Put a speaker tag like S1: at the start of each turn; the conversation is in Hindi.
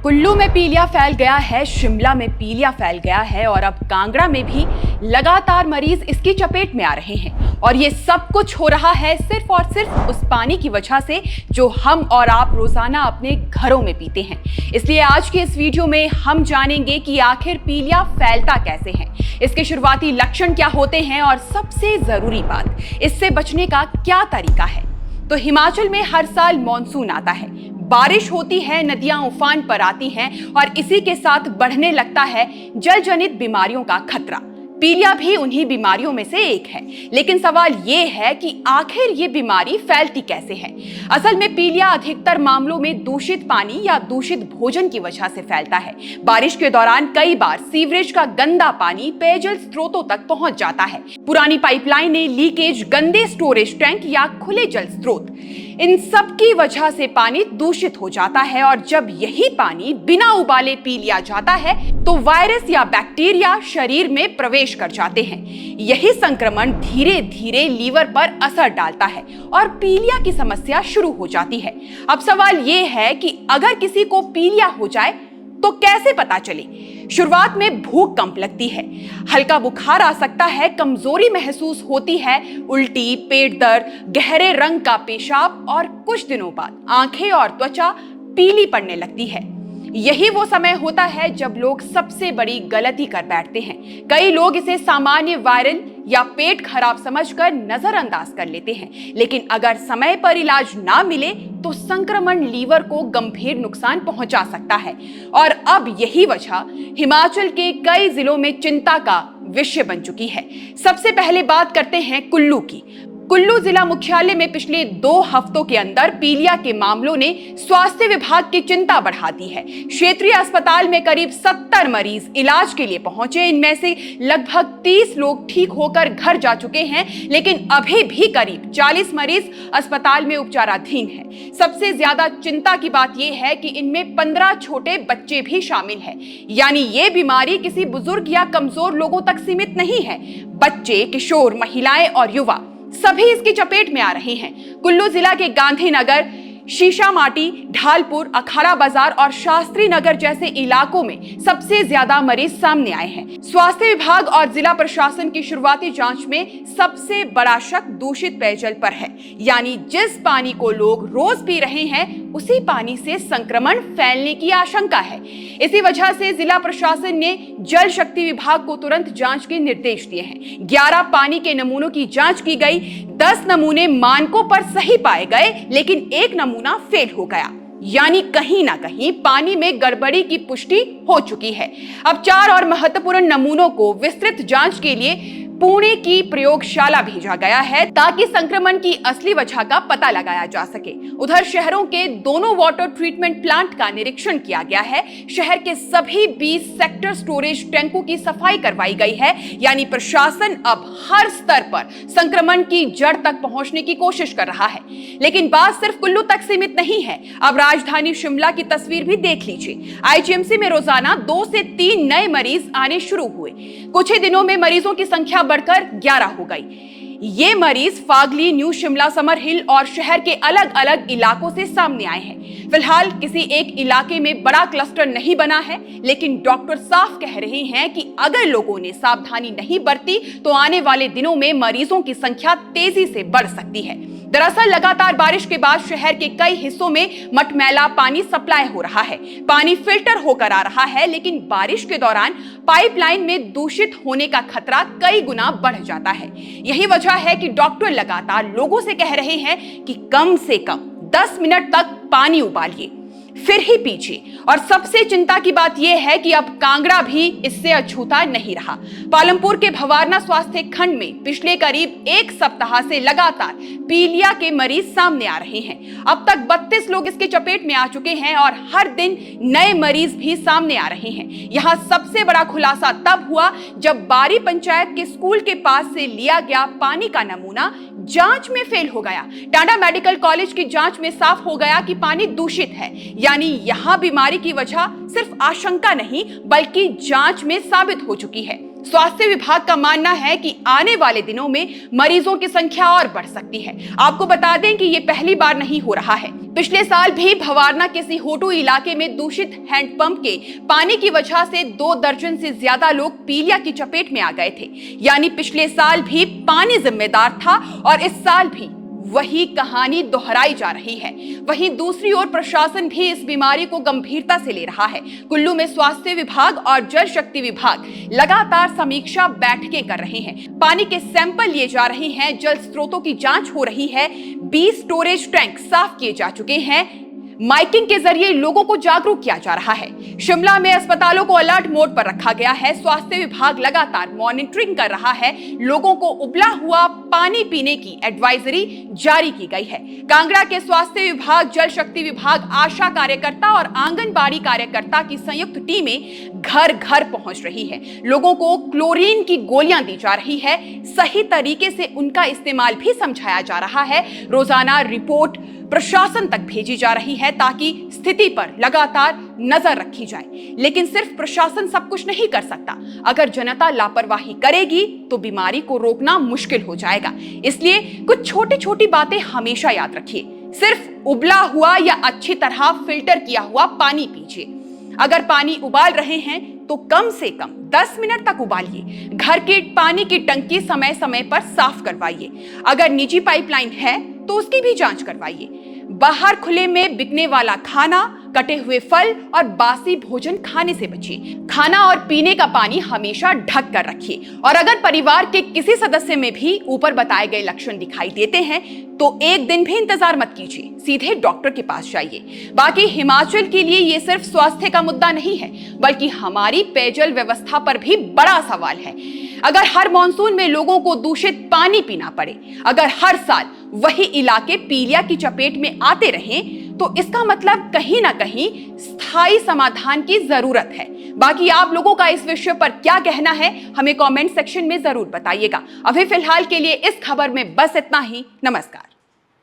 S1: कुल्लू में पीलिया फैल गया है, शिमला में पीलिया फैल गया है और अब कांगड़ा में भी लगातार मरीज इसकी चपेट में आ रहे हैं। और ये सब कुछ हो रहा है सिर्फ और सिर्फ उस पानी की वजह से जो हम और आप रोजाना अपने घरों में पीते हैं। इसलिए आज के इस वीडियो में हम जानेंगे कि आखिर पीलिया फैलता कैसे है, इसके शुरुआती लक्षण क्या होते हैं और सबसे जरूरी बात, इससे बचने का क्या तरीका है। तो हिमाचल में हर साल मॉनसून आता है, बारिश होती है, नदियां उफान पर आती हैं और इसी के साथ बढ़ने लगता है जल जनित बीमारियों का खतरा। पीलिया भी उन्हीं बीमारियों में से एक है। लेकिन सवाल ये है कि आखिर ये बीमारी फैलती कैसे है। असल में पीलिया अधिकतर मामलों में दूषित पानी या दूषित भोजन की वजह से फैलता है। बारिश के दौरान कई बार सीवरेज का गंदा पानी पेयजल स्रोतों तक पहुंच जाता है। पुरानी पाइपलाइनें, लीकेज, गंदे स्टोरेज टैंक या खुले जल स्रोत, इन सब की वजह से पानी दूषित हो जाता है और जब यही पानी बिना उबाले पी लिया जाता है तो वायरस या बैक्टीरिया शरीर में प्रवेश कर जाते हैं। यही संक्रमण धीरे धीरे लीवर पर असर डालता है और पीलिया की समस्या शुरू हो जाती है। अब सवाल ये है कि अगर किसी को पीलिया हो जाए तो कैसे पता चले। शुरुआत में भूख कम लगती है, हल्का बुखार आ सकता है, कमजोरी महसूस होती है, उल्टी, पेट दर्द, गहरे रंग का पेशाब और कुछ दिनों बाद आंखें और त्वचा पीली पड़ने लगती है। यही वो समय होता है जब लोग सबसे बड़ी गलती कर बैठते हैं। कई लोग इसे सामान्य वायरल या पेट खराब समझकर नजरअंदाज कर लेते हैं, लेकिन अगर समय पर इलाज ना मिले तो संक्रमण लीवर को गंभीर नुकसान पहुंचा सकता है। और अब यही वजह हिमाचल के कई जिलों में चिंता का विषय बन चुकी है। सबसे पहले बात करते हैं कुल्लू की। कुल्लू जिला मुख्यालय में पिछले 2 हफ्तों के अंदर पीलिया के मामलों ने स्वास्थ्य विभाग की चिंता बढ़ा दी है। क्षेत्रीय अस्पताल में करीब 70 मरीज इलाज के लिए पहुंचे। इनमें से लगभग 30 लोग ठीक होकर घर जा चुके हैं, लेकिन अभी भी करीब 40 मरीज अस्पताल में उपचाराधीन हैं। सबसे ज्यादा चिंता की बात यह है कि इनमें 15 छोटे बच्चे भी शामिल हैं। यानी ये बीमारी किसी बुजुर्ग या कमजोर लोगों तक सीमित नहीं है। बच्चे, किशोर, महिलाएं और युवा सभी इसकी चपेट में आ रहे हैं। कुल्लू जिला के गांधीनगर, शीशामाटी, ढालपुर, अखाड़ा बाजार और शास्त्री नगर जैसे इलाकों में सबसे ज्यादा मरीज सामने आए हैं। स्वास्थ्य विभाग और जिला प्रशासन की शुरुआती जांच में सबसे बड़ा शक दूषित पेयजल पर है। यानी जिस पानी को लोग रोज पी रहे हैं उसी पानी से संक्रमण फैलने की आशंका है। इसी वजह से जिला प्रशासन ने जल शक्ति विभाग को तुरंत जांच के निर्देश दिए हैं। 11 पानी के नमूनों की जांच की गई। 10 नमूने मानकों पर सही पाए गए, लेकिन एक नमूना फेल हो गया। यानी कहीं ना कहीं पानी में गड़बड़ी की पुष्टि हो चुकी है। अब 4 और महत्वपूर्ण नमूनों को विस्तृत जांच के लिए पुणे की प्रयोगशाला भेजा गया है ताकि संक्रमण की असली वजह का पता लगाया जा सके। उधर शहरों के दोनों वाटर ट्रीटमेंट प्लांट का निरीक्षण किया गया है। शहर के सभी 20 सेक्टर स्टोरेज टैंकों की सफाई करवाई गई है। यानी प्रशासन अब हर स्तर पर संक्रमण की जड़ तक पहुंचने की कोशिश कर रहा है। लेकिन बात सिर्फ कुल्लू तक सीमित नहीं है। अब राजधानी शिमला की तस्वीर भी देख लीजिए। आईजीएमसी में रोजाना 2 से 3 नए मरीज आने शुरू हुए। कुछ ही दिनों में मरीजों की संख्या बढ़कर 11 हो गई। ये मरीज फागली, न्यू शिमला, समर हिल और शहर के अलग अलग इलाकों से सामने आए हैं। फिलहाल किसी एक इलाके में बड़ा क्लस्टर नहीं बना है, लेकिन डॉक्टर साफ कह रहे हैं कि अगर लोगों ने सावधानी नहीं बरती तो आने वाले दिनों में मरीजों की संख्या तेजी से बढ़ सकती है। दरअसल लगातार बारिश के बाद शहर के कई हिस्सों में मटमैला पानी सप्लाई हो रहा है। पानी फिल्टर होकर आ रहा है, लेकिन बारिश के दौरान पाइपलाइन में दूषित होने का खतरा कई गुना बढ़ जाता है। यही वजह है कि डॉक्टर लगातार लोगों से कह रहे हैं कि कम से कम 10 मिनट तक पानी उबालिए, फिर ही पीजिए। और सबसे चिंता की बात यह है कि अब कांगड़ा भी इससे अछूता नहीं रहा। पालमपुर के भवारना स्वास्थ्य खंड में पिछले करीब 1 सप्ताह से लगातार पीलिया के मरीज सामने आ रहे हैं। अब तक 32 लोग इसके चपेट में आ चुके हैं और हर दिन नए मरीज भी सामने आ रहे हैं। यहाँ सबसे बड़ा खुलासा तब हुआ जब बारी पंचायत के स्कूल के पास से लिया गया पानी का नमूना जांच में फेल हो गया। टांडा मेडिकल कॉलेज की जांच में साफ हो गया कि पानी दूषित है। यानी यहाँ बीमारी की वजह सिर्फ आशंका नहीं बल्कि जांच में साबित हो चुकी है। स्वास्थ्य विभाग का मानना है कि आने वाले दिनों में मरीजों की संख्या और बढ़ सकती है। आपको बता दें कि ये पहली बार नहीं हो रहा है। पिछले साल भी भवारना के सिहोटू इलाके में दूषित हैंडपंप के पानी की वजह से 2 दर्जन से ज्यादा लोग पीलिया की चपेट में आ गए थे। यानी पिछले साल भी पानी जिम्मेदार था और इस साल भी वही कहानी दोहराई जा रही है। वहीं दूसरी ओर प्रशासन भी इस बीमारी को गंभीरता से ले रहा है। कुल्लू में स्वास्थ्य विभाग और जल शक्ति विभाग लगातार समीक्षा बैठकें कर रहे हैं। पानी के सैंपल लिए जा रहे हैं, जल स्रोतों की जांच हो रही है, 20 स्टोरेज टैंक साफ किए जा चुके हैं। माइकिंग के जरिए लोगों को जागरूक किया जा रहा है। शिमला में अस्पतालों को अलर्ट मोड पर रखा गया है। स्वास्थ्य विभाग लगातार मॉनिटरिंग कर रहा है। लोगों को उबला हुआ पानी पीने की एडवाइजरी जारी की गई है। कांगड़ा के स्वास्थ्य विभाग, जल शक्ति विभाग, आशा कार्यकर्ता और आंगनबाड़ी कार्यकर्ता की संयुक्त टीमें घर घर पहुंच रही है। लोगों को क्लोरीन की गोलियां दी जा रही है। सही तरीके से उनका इस्तेमाल भी समझाया जा रहा है। रोजाना रिपोर्ट प्रशासन तक भेजी जा रही है ताकि स्थिति पर लगातार नजर रखी जाए। लेकिन सिर्फ प्रशासन सब कुछ नहीं कर सकता। अगर जनता लापरवाही करेगी तो बीमारी को रोकना मुश्किल हो जाएगा। इसलिए कुछ छोटी छोटी बातें हमेशा याद रखिए। सिर्फ उबला हुआ या अच्छी तरह फिल्टर किया हुआ पानी पीजिए। अगर पानी उबाल रहे हैं तो कम से कम 10 मिनट तक उबालिए। घर के पानी की टंकी समय समय पर साफ करवाइए। अगर निजी पाइपलाइन है तो उसकी भी जांच करवाइए। बाहर खुले में बिकने वाला खाना, कटे हुए फल और बासी भोजन खाने से बचिए। खाना और पीने का पानी हमेशा ढक कर रखिए। और अगर परिवार के किसी सदस्य में भी ऊपर बताए गए लक्षण दिखाई देते हैं तो एक दिन भी इंतजार मत कीजिए, सीधे डॉक्टर के पास जाइए। बाकी हिमाचल के लिए ये सिर्फ स्वास्थ्य का मुद्दा नहीं है, बल्कि हमारी पेयजल व्यवस्था पर भी बड़ा सवाल है। अगर हर मॉनसून में लोगों को दूषित पानी पीना पड़े, अगर हर साल वही इलाके पीलिया की चपेट में आते रहें, तो इसका मतलब कहीं ना कहीं स्थायी समाधान की जरूरत है। बाकी आप लोगों का इस विषय पर क्या कहना है, हमें कमेंट सेक्शन में जरूर बताइएगा। अभी फिलहाल के लिए इस खबर में बस इतना ही। नमस्कार।